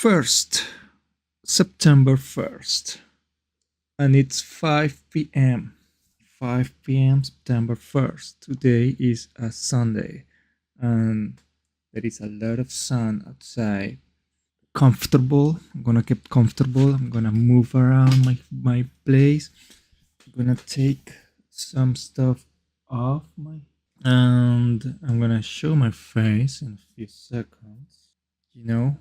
1st, September 1st, and it's 5 p.m. 5 p.m. September 1st. Today is a Sunday, and there is a lot of sun outside. Comfortable. I'm gonna get comfortable. I'm gonna move around my place. I'm gonna take some stuff off and I'm gonna show my face in a few seconds. You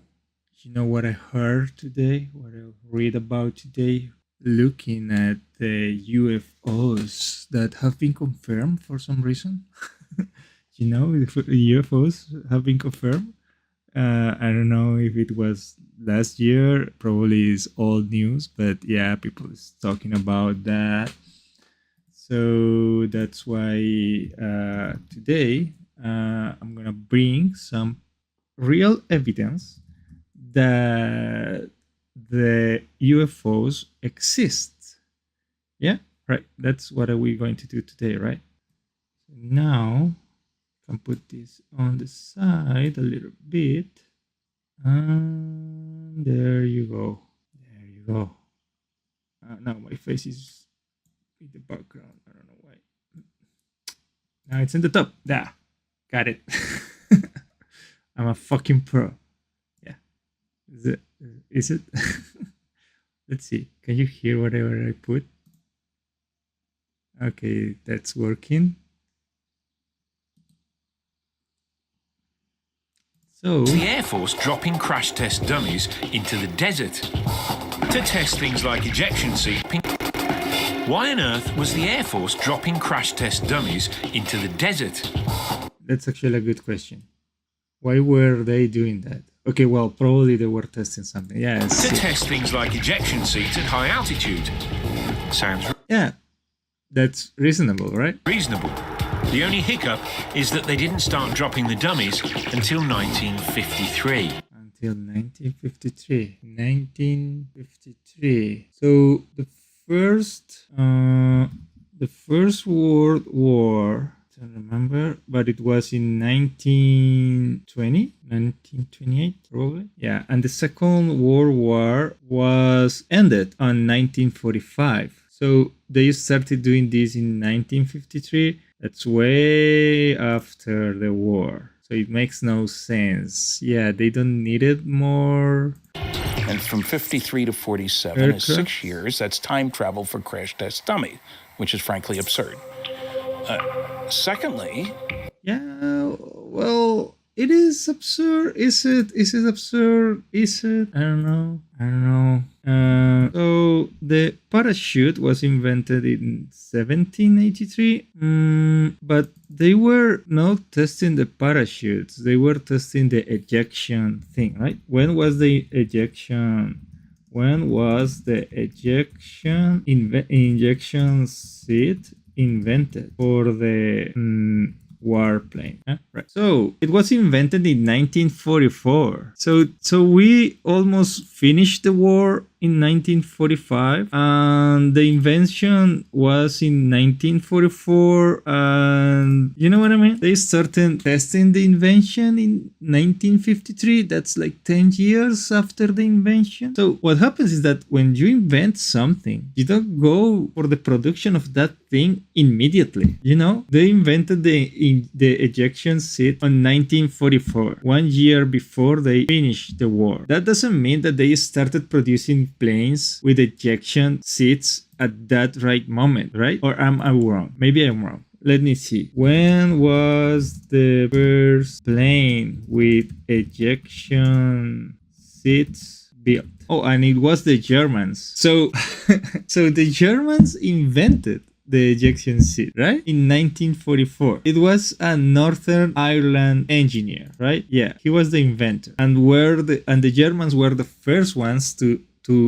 know what I heard today, what I read about today, looking at the UFOs that have been confirmed for some reason. UFOs have been confirmed. I don't know if it was last year, probably is old news, but yeah, people is talking about that. So that's why today I'm gonna bring some real evidence that the UFOs exist. Yeah, right. That's what we're going to do today, right? Now, I can put this on the side a little bit. And there you go. There you go. Now my face is in the background. I don't know why. Now it's in the top. There. Got it. I'm a fucking pro. Yeah. Is it? Let's see. Can you hear whatever I put? Okay, that's working. So the Air Force dropping crash test dummies into the desert to test things like ejection seating. Why on earth was the Air Force dropping crash test dummies into the desert? That's actually a good question. Why were they doing that? Okay, well, probably they were testing something. Yeah. To test things like ejection seats at high altitude. Sounds... Yeah, that's reasonable, right? Reasonable. The only hiccup is that they didn't start dropping the dummies until 1953. Until 1953. 1953. So the first World War, I don't remember, but it was in 1928, probably. Yeah, and the Second World War was ended on 1945. So they started doing this in 1953. That's way after the war. So it makes no sense. Yeah, they don't need it more. And from 53 to 47 is 6 years. That's time travel for crash test dummy, which is frankly absurd. Secondly... Yeah, well, it is absurd. Is it absurd? Is it? I don't know. So the parachute was invented in 1783, but they were not testing the parachutes. They were testing the ejection thing, right? When was the ejection injection seat invented for the warplane? Right. So it was invented in 1944. So we almost finished the war in 1945, and the invention was in 1944, and you know what I mean? They started testing the invention in 1953. That's like 10 years after the invention. So what happens is that when you invent something, you don't go for the production of that thing immediately. They invented the ejection seat on 1944, 1 year before they finished the war. That doesn't mean that they started producing planes with ejection seats at that right moment, right? Or am I wrong? Maybe I'm wrong. Let me see. When was the first plane with ejection seats built? Oh, and it was the Germans. So the Germans invented the ejection seat, right? In 1944. It was a Northern Ireland engineer, right? Yeah, he was the inventor. And the Germans were the first ones to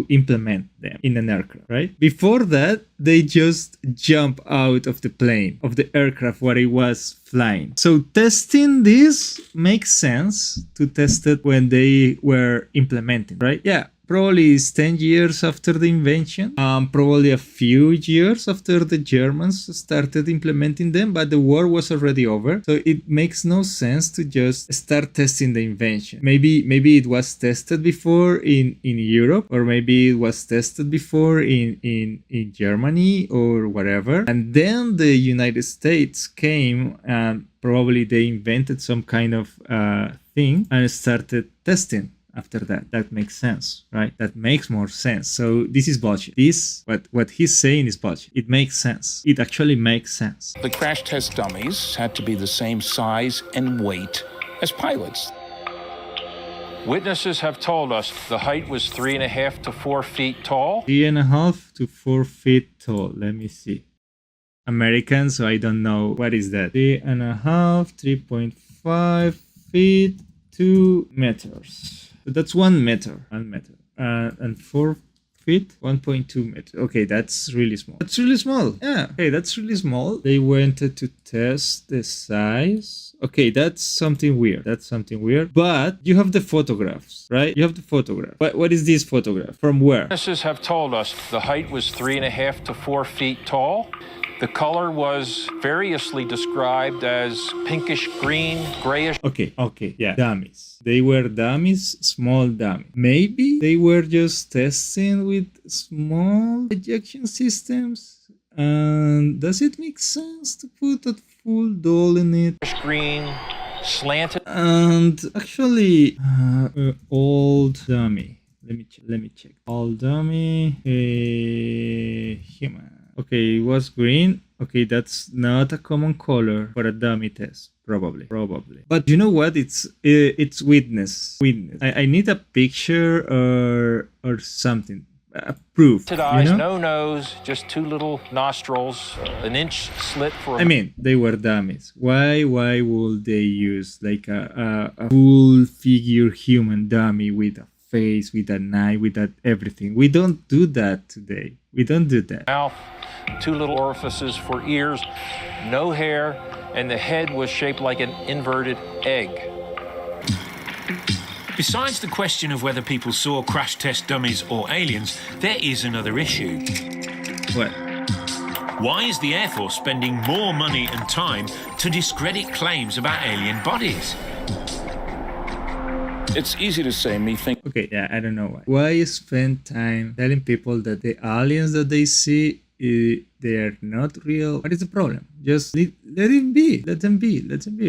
implement them in an aircraft, right? Before that, they just jump out of the plane, of the aircraft where it was flying. So testing this makes sense to test it when they were implementing, right? Yeah. probably is 10 years after the invention, probably a few years after the Germans started implementing them, but the war was already over, so it makes no sense to just start testing the invention. Maybe it was tested before in Europe, or maybe it was tested before in Germany or whatever, and then the United States came and probably they invented some kind of thing and started testing after that. That makes sense, right? That makes more sense. So this is bullshit. What he's saying is bullshit. It makes sense. It actually makes sense. The crash test dummies had to be the same size and weight as pilots. Witnesses have told us the height was 3.5 to 4 feet tall. 3.5 to 4 feet tall. Let me see. American, so I don't know. What is that? 3.5, 3.5 feet, 2 meters. So that's 1 meter. 1 meter. And 4 feet, 1.2 meters. Okay, that's really small. That's really small. Yeah. Okay, that's really small. They wanted to test the size. Okay, that's something weird. That's something weird. But you have the photographs, right? You have the photograph. What is this photograph? From where? Witnesses have told us the height was 3.5 to 4 feet tall. The color was variously described as pinkish green, grayish. Okay, yeah. Dummies. They were dummies, small dummies. Maybe they were just testing with small ejection systems. And does it make sense to put a full doll in it? Green, slanted. And actually, old dummy. Let me check. Old dummy, human. Okay, it was green. Okay, that's not a common color for a dummy test. Probably. But you know what? It's witness. I need a picture or something. A proof. Eyes, you know? No nose, just 2 little nostrils, an inch slit for. I mean, they were dummies. Why would they use like a full figure human dummy with a face, with an eye, with that everything? We don't do that today. We don't do that. Mouth, 2 little orifices for ears, no hair, and the head was shaped like an inverted egg. Besides the question of whether people saw crash test dummies or aliens, there is another issue. What? Why is the Air Force spending more money and time to discredit claims about alien bodies? It's easy to say, me think. Okay, yeah, I don't know why. Why spend time telling people that the aliens that they see, they are not real? What is the problem? Just let it be. Let them be,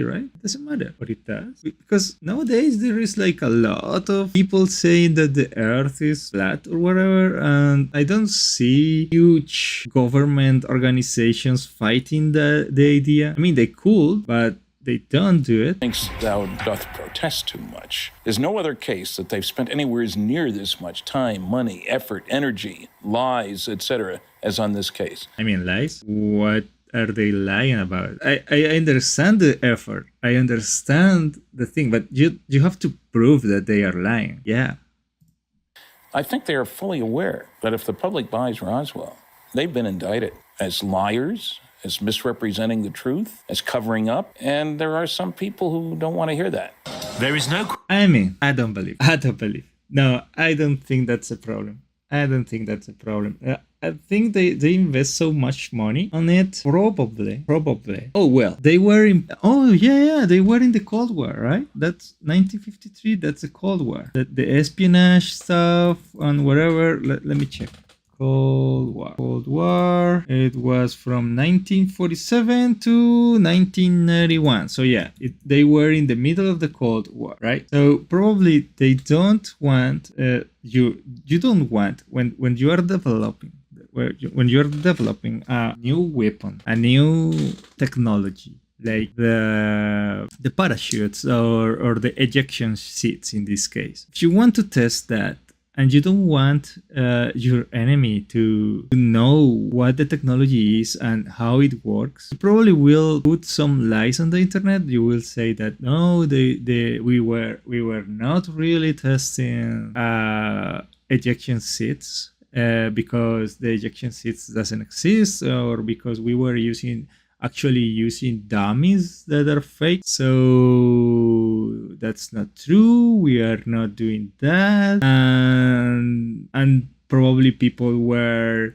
right? It doesn't matter. But it does. Because nowadays there is like a lot of people saying that the earth is flat or whatever, and I don't see huge government organizations fighting the idea. I mean, they could, but they don't do it. Thinks thou doth protest too much. There's no other case that they've spent anywhere near this much time, money, effort, energy, lies, etc., as on this case. I mean, lies? What are they lying about? I understand the effort. I understand the thing, but you have to prove that they are lying. Yeah. I think they are fully aware that if the public buys Roswell, they've been indicted as liars, as misrepresenting the truth, as covering up, and there are some people who don't want to hear that. There is no... I mean, I don't believe. No, I don't think that's a problem. I think they invest so much money on it. Probably. Oh, well, they were in... Oh, yeah, they were in the Cold War, right? That's 1953, that's the Cold War. The espionage stuff and whatever. Let me check. Cold War. It was from 1947 to 1991. So yeah, they were in the middle of the Cold War, right? So probably they don't want you don't want when you are developing a new weapon, a new technology, like the parachutes or the ejection seats in this case. If you want to test that, and you don't want your enemy to know what the technology is and how it works, you probably will put some lies on the internet. You will say that no, we were not really testing ejection seats because the ejection seats doesn't exist, or because we were using dummies that are fake. So that's not true. We are not doing that. And probably people were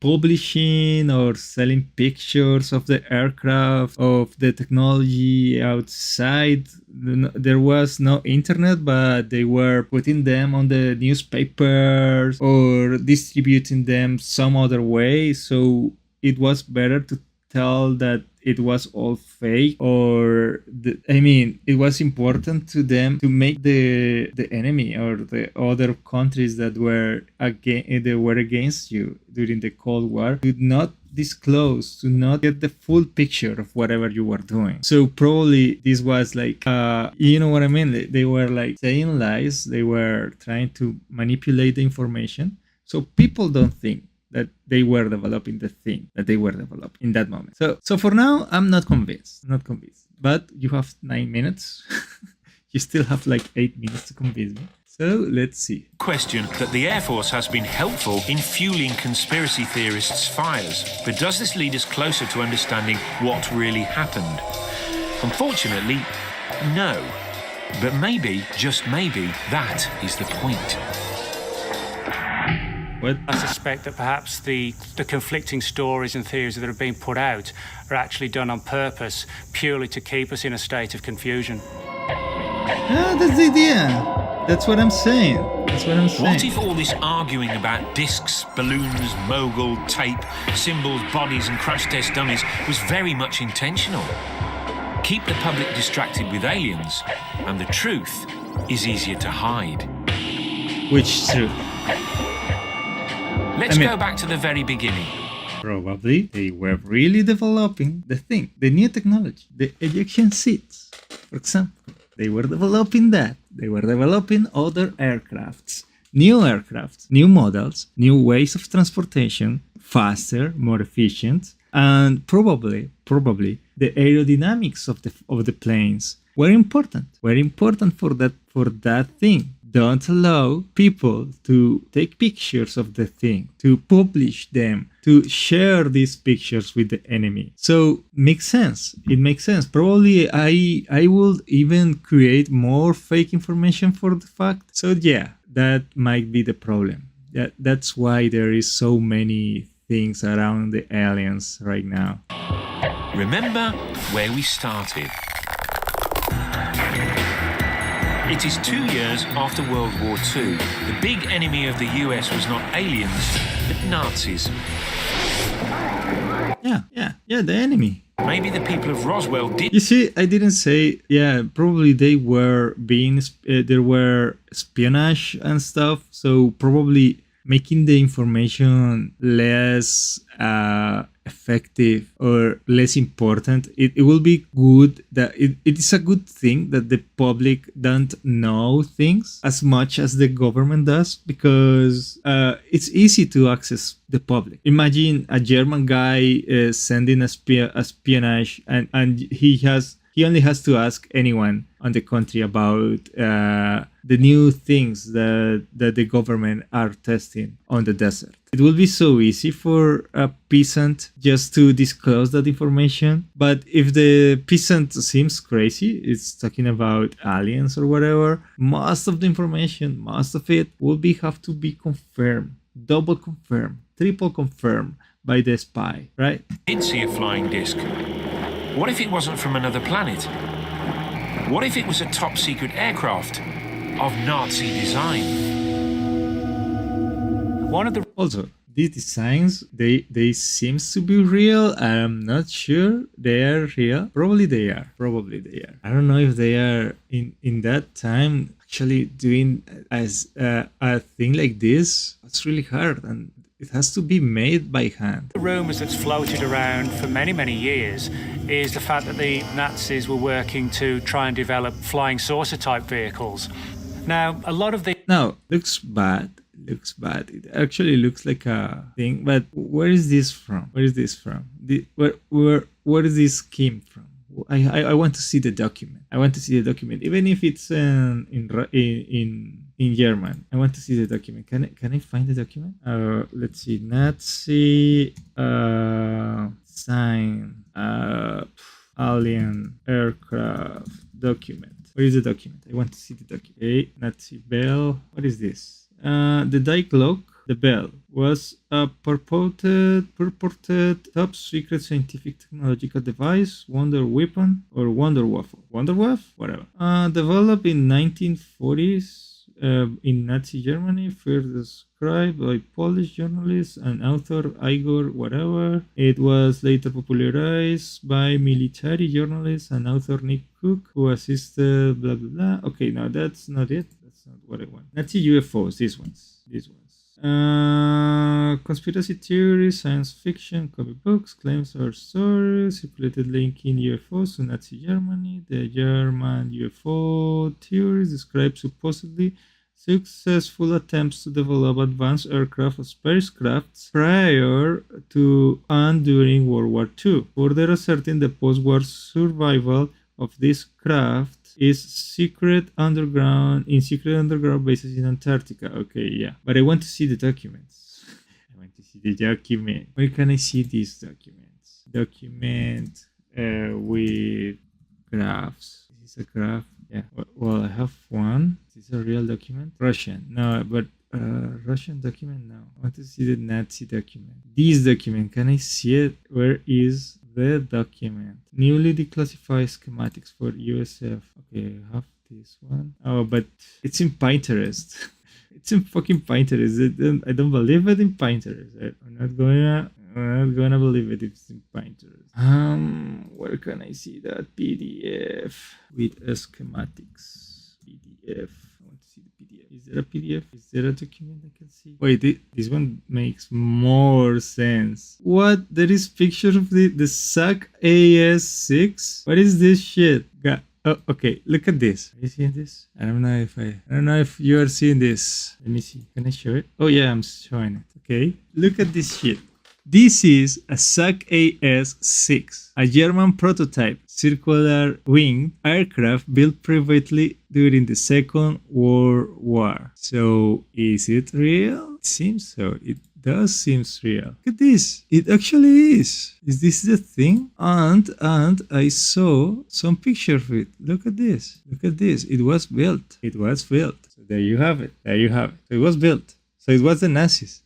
publishing or selling pictures of the aircraft, of the technology outside. There was no internet, but they were putting them on the newspapers or distributing them some other way. So it was better to tell that it was all fake, or it was important to them to make the enemy or the other countries that were against you during the Cold War to not disclose, to not get the full picture of whatever you were doing. So probably this was like, you know what I mean? They were like saying lies. They were trying to manipulate the information so people don't think that they were developing the thing that they were developing in that moment. So for now, I'm not convinced. But you have 9 minutes. You still have like 8 minutes to convince me. So let's see. Question that the Air Force has been helpful in fueling conspiracy theorists' fires. But does this lead us closer to understanding what really happened? Unfortunately, no. But maybe, just maybe, that is the point. What? I suspect that perhaps the conflicting stories and theories that are being put out are actually done on purpose, purely to keep us in a state of confusion. That's the idea. That's what I'm saying. What if all this arguing about discs, balloons, mogul, tape, symbols, bodies and crash test dummies was very much intentional? Keep the public distracted with aliens, and the truth is easier to hide. Which truth? Let's go back to the very beginning. Probably they were really developing the thing, the new technology, the ejection seats, for example. They were developing that. They were developing other aircrafts, new models, new ways of transportation, faster, more efficient, and probably the aerodynamics of the planes were important for that thing. Don't allow people to take pictures of the thing, to publish them, to share these pictures with the enemy. So makes sense. It makes sense. Probably I would even create more fake information for the fact. So yeah, that might be the problem. That's why there is so many things around the aliens right now. Remember where we started. It is 2 years after World War II. The big enemy of the US was not aliens, but Nazis. Yeah, the enemy. Maybe the people of Roswell did. You see, I didn't say, probably they were there were espionage and stuff, so probably making the information less effective or less important. It will be good that it is a good thing that the public don't know things as much as the government does, because it's easy to access the public. Imagine a German guy sending espionage, and he only has to ask anyone on the country about the new things that the government are testing on the desert. It will be so easy for a peasant just to disclose that information. But if the peasant seems crazy, it's talking about aliens or whatever, most of the information, most of it will have to be confirmed, double confirmed, triple confirmed by the spy, right? Did see a flying disc. What if it wasn't from another planet? What if it was a top secret aircraft of Nazi design? Also, these designs, they seems to be real. I'm not sure they are real. Probably they are. I don't know if they are in that time actually doing as a thing like this. It's really hard, and it has to be made by hand. The rumours that's floated around for many, many years is the fact that the Nazis were working to try and develop flying saucer type vehicles. Now, a lot of the... Now, looks bad. It actually looks like a thing, but where is this from? Where is this came from? I want to see the document. Even if it's in German. I want to see the document. Can I find the document? Let's see. Nazi sign alien aircraft document. Where is the document? I want to see the document. Okay, Nazi bell. What is this? The die clock, the bell, was a purported top secret scientific technological device, wonder weapon, or wonder waffle. Wonder waff? Whatever. Developed in 1940s in Nazi Germany, first described by Polish journalist and author Igor whatever. It was later popularized by military journalist and author Nick Cook, who assisted blah blah blah. Okay, no, that's not it. That's not what I want. Nazi UFOs, these ones. Conspiracy theories, science fiction, comic books, claims or stories, circulated linking UFOs to Nazi Germany. The German UFO theories describe supposedly successful attempts to develop advanced aircraft or spacecrafts prior to and during World War II, further asserting the post-war survival of this craft is secret underground bases in Antarctica. Okay, yeah. But I want to see the documents. I want to see the document. Where can I see these documents? Document with graphs. Is this a graph? Yeah. Well, I have one. Is this a real document? Russian. No, but Russian document? No. I want to see the Nazi document. This document. Can I see it? Where is the document? Newly declassified schematics for USF. Okay, I have this one. Oh, but it's in Pinterest. It's in fucking Pinterest. I don't believe it in Pinterest. I'm not gonna believe it if it's in Pinterest. Where can I see that PDF with schematics? PDF. I want to see the PDF. Is there a PDF? Is there a document I can see? Wait, this one makes more sense. What? There is picture of the SAC AS6? What is this shit? Oh, okay. Look at this. Are you seeing this? I don't know if you are seeing this. Let me see. Can I show it? Oh yeah, I'm showing it. Okay. Look at this shit. This is a SAC AS6, a German prototype circular wing aircraft built privately during the Second World War. So, is it real? It seems so. It does seem real. Look at this. It actually is. Is this the thing? And I saw some picture of it. Look at this. Look at this. It was built. So there you have it. So it was built. So it was the Nazis.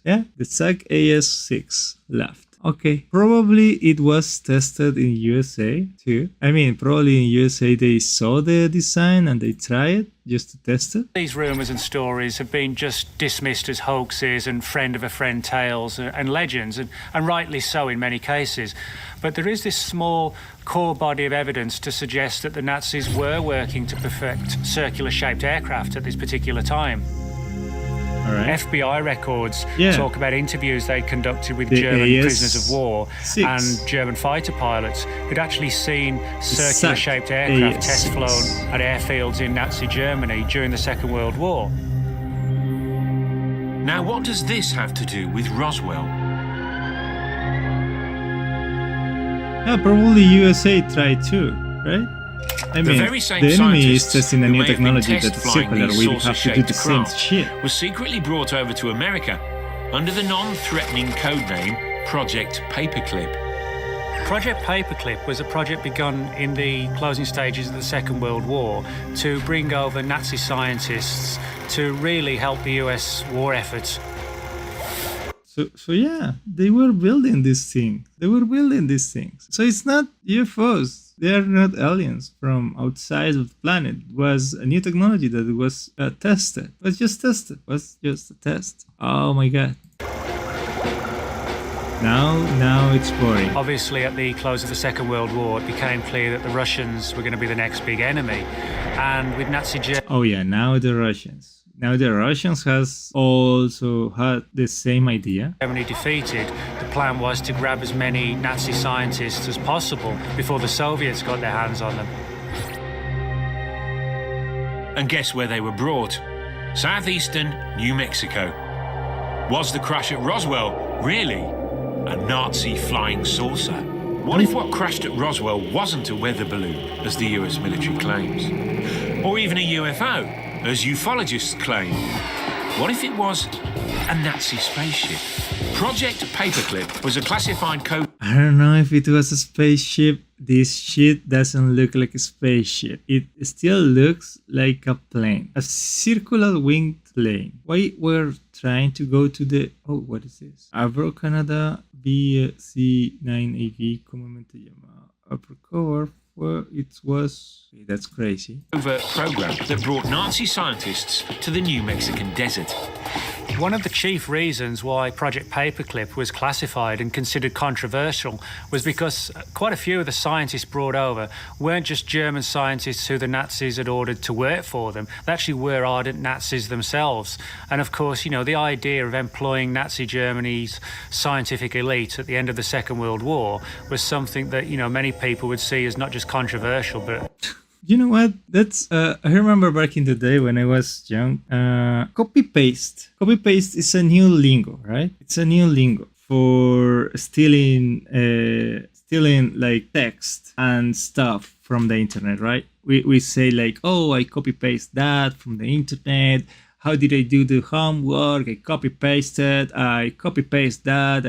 Yeah, the SAC AS6 left. Okay, probably it was tested in USA too. I mean, probably in USA they saw the design and they tried it just to test it. These rumours and stories have been just dismissed as hoaxes and friend of a friend tales and legends, and rightly so in many cases. But there is this small core body of evidence to suggest that the Nazis were working to perfect circular-shaped aircraft at this particular time. All right. FBI records talk about interviews they conducted with the German AS6. prisoners of war and German fighter pilots who'd actually seen circular-shaped aircraft AS6. test flown at airfields in Nazi Germany during the Second World War. Now, what does this have to do with Roswell? Yeah, probably USA tried too, right? I mean, very same the enemy is scientists testing a who new may have been technology test that's flying circular. these We have to do saucer-shaped the same craft shit. was secretly brought over to America under the non-threatening codename Project Paperclip. Project Paperclip was a project begun in the closing stages of the Second World War to bring over Nazi scientists to really help the US war efforts. So yeah, they were building this thing. So it's not UFOs. They are not aliens from outside of the planet. It was a new technology that was tested. It was just a test. Oh my god. Now it's boring. Obviously, at the close of the Second World War, it became clear that the Russians were going to be the next big enemy. And with Nazi Germany... Oh yeah, now the Russians has also had the same idea. Germany defeated, the plan was to grab as many Nazi scientists as possible before the Soviets got their hands on them. And guess where they were brought? Southeastern New Mexico. Was the crash at Roswell really a Nazi flying saucer? What if what crashed at Roswell wasn't a weather balloon, as the US military claims? Or even a UFO, as ufologists claim? What if it was a Nazi spaceship? Project Paperclip was a classified code. I don't know if it was a spaceship. This shit doesn't look like a spaceship. It still looks like a plane. A circular winged plane. Why we're trying to go to the... Oh, what is this? Avro Canada BC9AV comúnmente llamado upper cover. Well, it was... That's crazy. Covert program that brought Nazi scientists to the New Mexican desert. One of the chief reasons why Project Paperclip was classified and considered controversial was because quite a few of the scientists brought over weren't just German scientists who the Nazis had ordered to work for them. They actually were ardent Nazis themselves. And of course, you know, the idea of employing Nazi Germany's scientific elite at the end of the Second World War was something that, you know, many people would see as not just controversial, but... You know what? That's I remember back in the day when I was young. Copy paste. Copy paste is a new lingo, right? It's a new lingo for stealing like text and stuff from the internet, right? We say like, oh, I copy paste that from the internet. How did I do the homework? I copy pasted. I copy paste that.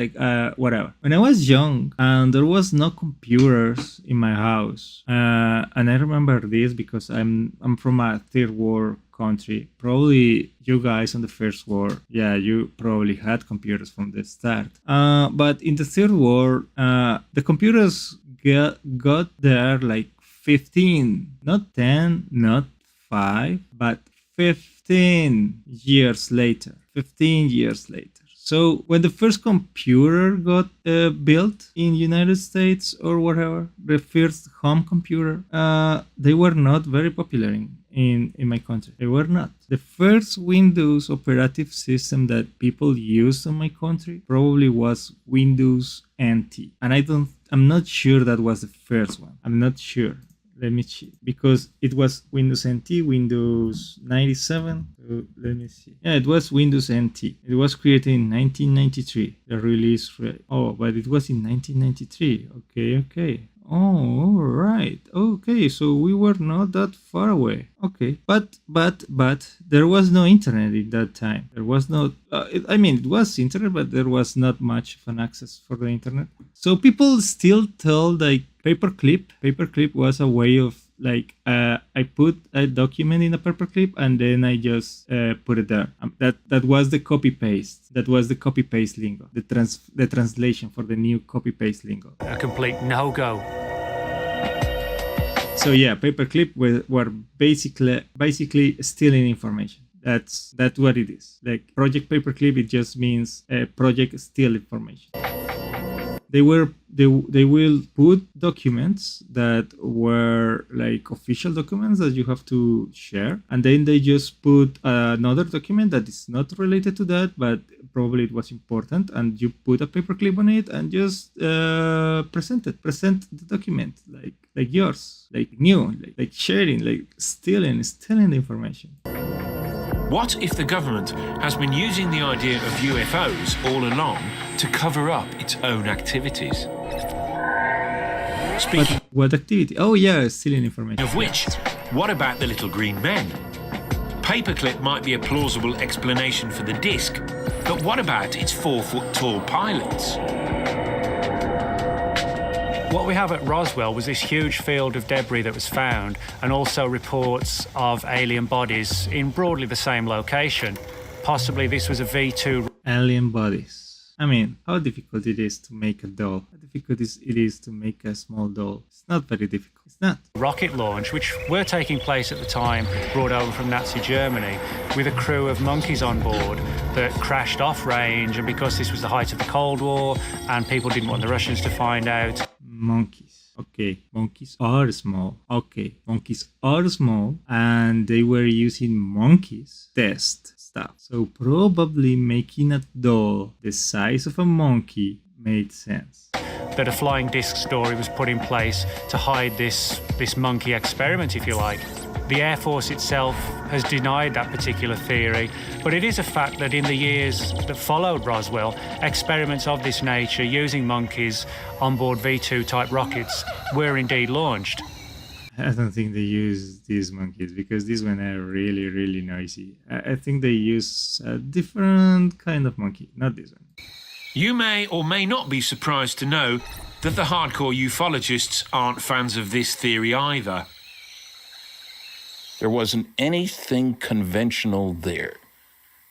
Whatever. When I was young and there was no computers in my house, and I remember this because I'm from a third world country. Probably you guys on the first world, yeah, you probably had computers from the start. But in the third world, the computers got there like 15, not 10, not 5, but 15 years later. 15 years later. So when the first computer got built in United States or whatever, the first home computer, they were not very popular in my country. They were not. The first Windows operative system that people used in my country probably was Windows NT. And I'm not sure that was the first one. I'm not sure. Let me check, because it was Windows NT, Windows 97. So let me see. Yeah, it was Windows NT. It was created in 1993. The release rate. Oh, but it was in 1993. Okay. Oh, all right. Okay, so we were not that far away. Okay, but there was no internet in that time. There was no. It was internet, but there was not much of an access for the internet. So people still tell like paperclip. Paperclip was a way of like I put a document in a paperclip and then I just put it there. That was the copy paste. That was the copy paste lingo. The translation for the new copy paste lingo. A complete no-go. So yeah, paperclip were basically stealing information. That's what it is. Like Project Paperclip, it just means project steal information. They will put documents that were like official documents that you have to share, and then they just put another document that is not related to that, but probably it was important, and you put a paperclip on it and just present the document like yours, like new, like sharing, like stealing the information. What if the government has been using the idea of UFOs all along to cover up its own activities? Speaking But what activity? Oh yeah, stealing information. of which, what about the little green men? Paperclip might be a plausible explanation for the disc, but what about its 4-foot-tall pilots? What we have at Roswell was this huge field of debris that was found, and also reports of alien bodies in broadly the same location. Possibly this was a V2. Alien bodies. I mean, how difficult it is to make a doll. How difficult it is to make a small doll. It's not very difficult. It's not. Rocket launch, which were taking place at the time, brought over from Nazi Germany, with a crew of monkeys on board that crashed off range, and because this was the height of the Cold War and people didn't want the Russians to find out. Monkeys. Okay, monkeys are small. Okay, monkeys are small, and they were using monkeys to test stuff. So probably making a doll the size of a monkey made sense. That a flying disc story was put in place to hide this monkey experiment, if you like. The Air Force itself has denied that particular theory, but it is a fact that in the years that followed Roswell, experiments of this nature using monkeys on board V2 type rockets were indeed launched. I don't think they use these monkeys because these ones are really, really noisy. I think they use a different kind of monkey, not this one. You may or may not be surprised to know that the hardcore ufologists aren't fans of this theory either. There wasn't anything conventional there.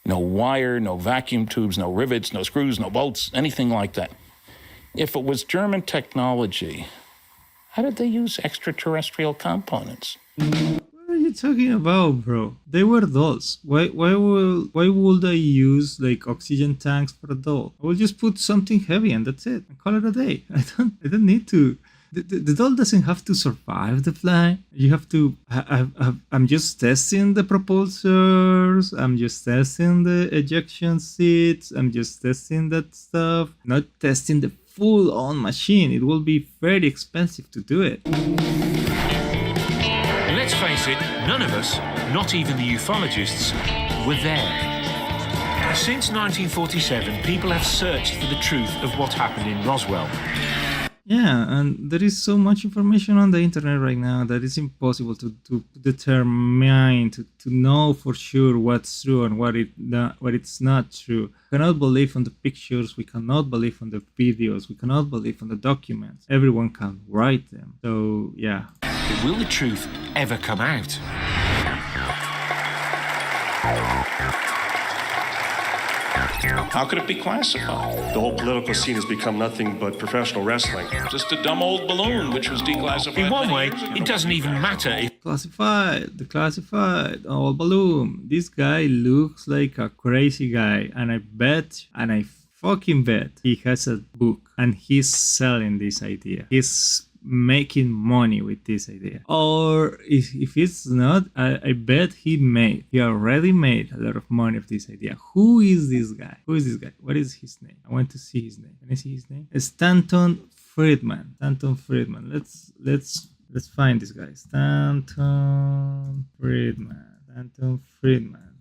No wire, no vacuum tubes, no rivets, no screws, no bolts, anything like that. If it was German technology, how did they use extraterrestrial components? What are you talking about, bro? They were dolls. Why would I use like oxygen tanks for a doll? I will just put something heavy and that's it. And call it a day. I don't need to. The doll doesn't have to survive the flight. You have to. I'm just testing the propulsors. I'm just testing the ejection seats. I'm just testing that stuff. Not testing the full-on machine. It will be very expensive to do it. Let's face it, none of us, not even the ufologists, were there. Since 1947, people have searched for the truth of what happened in Roswell. Yeah, and there is so much information on the internet right now that it's impossible to determine, to know for sure what's true and what it's not true. We cannot believe on the pictures, we cannot believe on the videos, we cannot believe on the documents. Everyone can write them. So, yeah. But will the truth ever come out? How could it be classified? The whole political scene has become nothing but professional wrestling. Just a dumb old balloon which was declassified. In one many way, years ago. it doesn't even matter if The classified, all balloon. This guy looks like a crazy guy, and I fucking bet he has a book and he's selling this idea. He's making money with this idea. Or if it's not, I bet he already made a lot of money of this idea. Who is this guy? What is his name? I want to see his name. Can I see his name? Stanton Friedman. Let's find this guy. Stanton Friedman.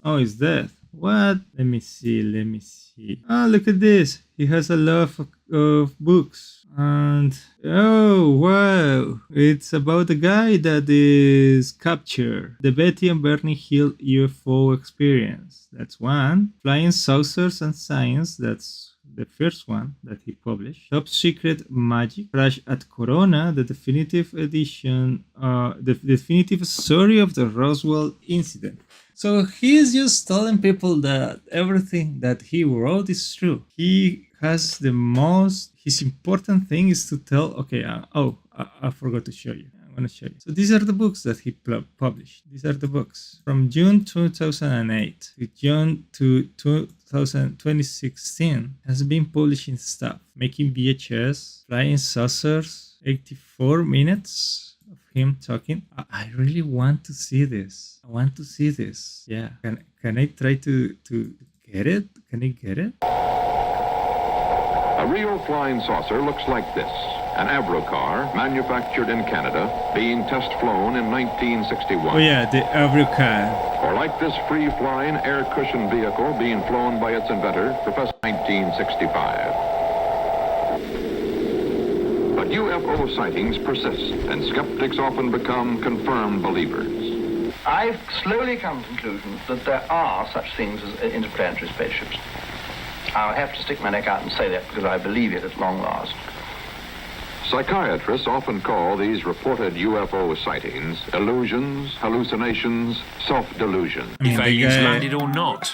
Oh, he's dead. What? Let me see. Oh, look at this. He has a lot of books. And oh wow, it's about the guy that is captured. The Betty and Bernie Hill UFO experience. That's one. Flying saucers and science. That's the first one that he published. Top Secret Magic. Crash at Corona. The definitive edition. The definitive story of the Roswell incident. So he's just telling people that everything that he wrote is true. He has his important thing is to tell, okay, I forgot to show you. I'm going to show you. So these are the books that he published. These are the books. From June 2008 to June 2016 has been publishing stuff. Making VHS, Flying Saucers, 84 minutes of him talking. I really want to see this. Yeah. Can I try to get it? Can I get it? A real flying saucer looks like this. An Avrocar, manufactured in Canada, being test flown in 1961. Oh yeah, the Avrocar. Or like this free-flying air-cushioned vehicle being flown by its inventor, Professor 1965. But UFO sightings persist, and skeptics often become confirmed believers. I've slowly come to conclusions that there are such things as interplanetary spaceships. I'll have to stick my neck out and say that because I believe it at long last. Psychiatrists often call these reported UFO sightings illusions, hallucinations, self-delusion. if aliens landed or not.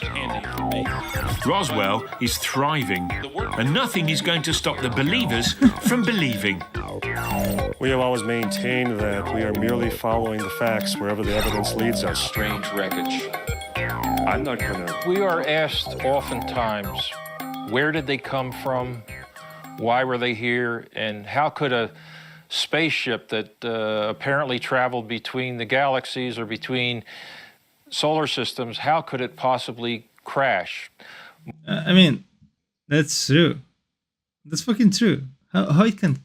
Roswell is thriving, and nothing is going to stop the believers from believing. We have always maintained that we are merely following the facts wherever the evidence leads us. Strange wreckage. I'm not going to... We are asked oftentimes, where did they come from? Why were they here? And how could a spaceship that apparently traveled between the galaxies or between solar systems, how could it possibly crash? I mean, that's true. That's fucking true. How it can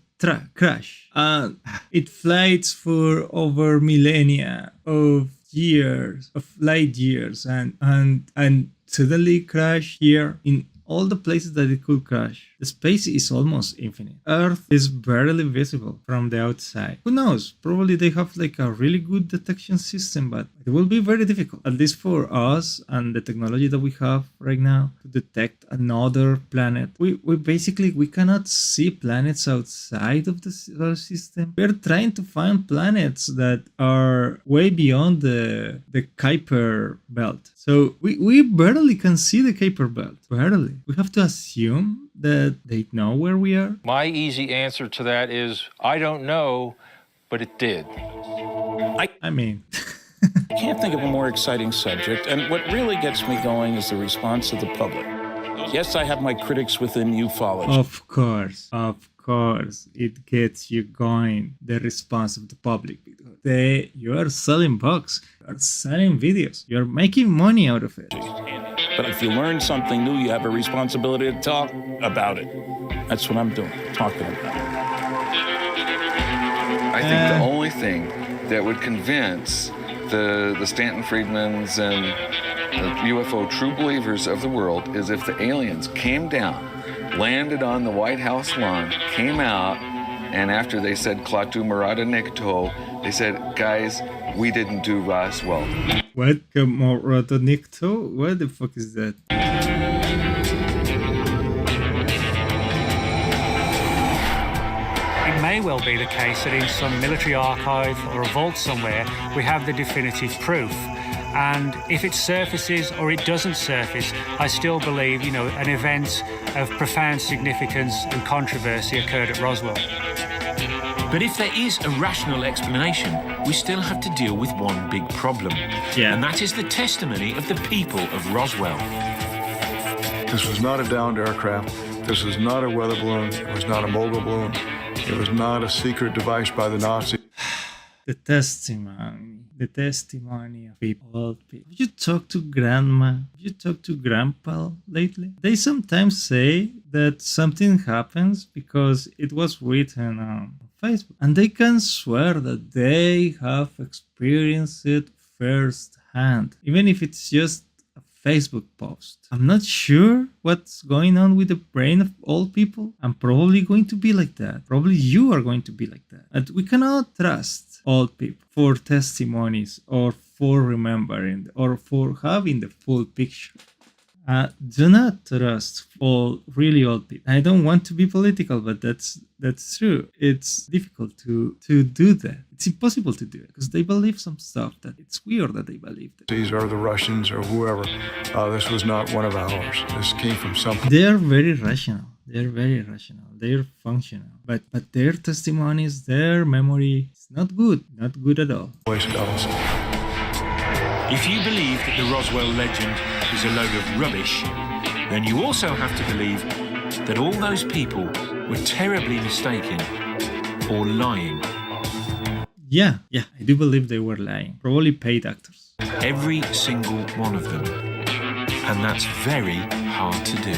crash? It flies for over millennia of years, of light years, and suddenly crash here in all the places that it could crash. The space is almost infinite. Earth is barely visible from the outside. Who knows? Probably they have like a really good detection system, but it will be very difficult, at least for us and the technology that we have right now, to detect another planet. We cannot see planets outside of the solar system. We're trying to find planets that are way beyond the Kuiper belt. So we barely can see the Kuiper belt. Barely. We have to assume that they know where we are. My easy answer to that is I don't know, but it did. I mean... I can't think of a more exciting subject, and what really gets me going is the response of the public. Yes, I have my critics within ufology. Of course, it gets you going, the response of the public. You are selling books, you are selling videos, you are making money out of it. But if you learn something new, you have a responsibility to talk about it. That's what I'm doing, talking about it. I think the only thing that would convince the Stanton Friedmans and the UFO true believers of the world is if the aliens came down, landed on the White House lawn, came out, and after they said Klaatu Marada Nikto, they said, guys, we didn't do Roswell. What? Marada Nikto? What the fuck is that? It may well be the case that in some military archive or a vault somewhere, we have the definitive proof. And if it surfaces or it doesn't surface, I still believe, an event of profound significance and controversy occurred at Roswell. But if there is a rational explanation, we still have to deal with one big problem. Yeah. And that is the testimony of the people of Roswell. This was not a downed aircraft. This was not a weather balloon. It was not a mogul balloon. It was not a secret device by the Nazis. The testimony of people. Have you talked to grandma? Have you talked to grandpa lately? They sometimes say that something happens because it was written on Facebook. And they can swear that they have experienced it firsthand, even if it's just a Facebook post. I'm not sure what's going on with the brain of old people. I'm probably going to be like that. Probably you are going to be like that. And we cannot trust old people for testimonies or for remembering or for having the full picture. Do not trust all really old people. I don't want to be political, but that's true. It's difficult to do that. It's impossible to do it because they believe some stuff that it's weird that they believe that. These are the Russians or whoever. This was not one of ours. This came from something. They are very rational. They're functional. But their testimonies, their memory is not good at all. If you believe that the Roswell legend is a load of rubbish, then you also have to believe that all those people were terribly mistaken or lying. Yeah, I do believe they were lying. Probably paid actors. Every single one of them. And that's very hard to do.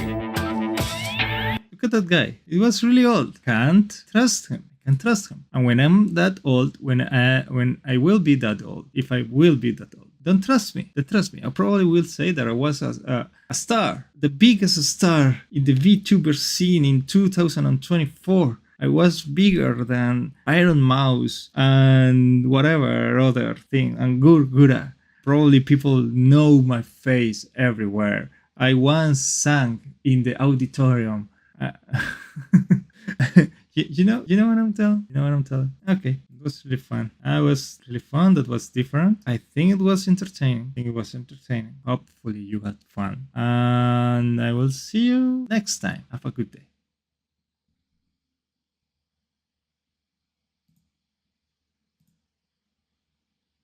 Look at that guy. He was really old. Can't trust him. And when I'm that old, when I will be that old, if I will be that old, don't trust me. I probably will say that I was a star, the biggest star in the VTuber scene in 2024. I was bigger than Iron Mouse and whatever other thing, and Gurgura. Probably people know my face everywhere. I once sang in the auditorium. You know what I'm telling? Okay. It was really fun. That was different. I think it was entertaining. Hopefully you had fun. And I will see you next time. Have a good day.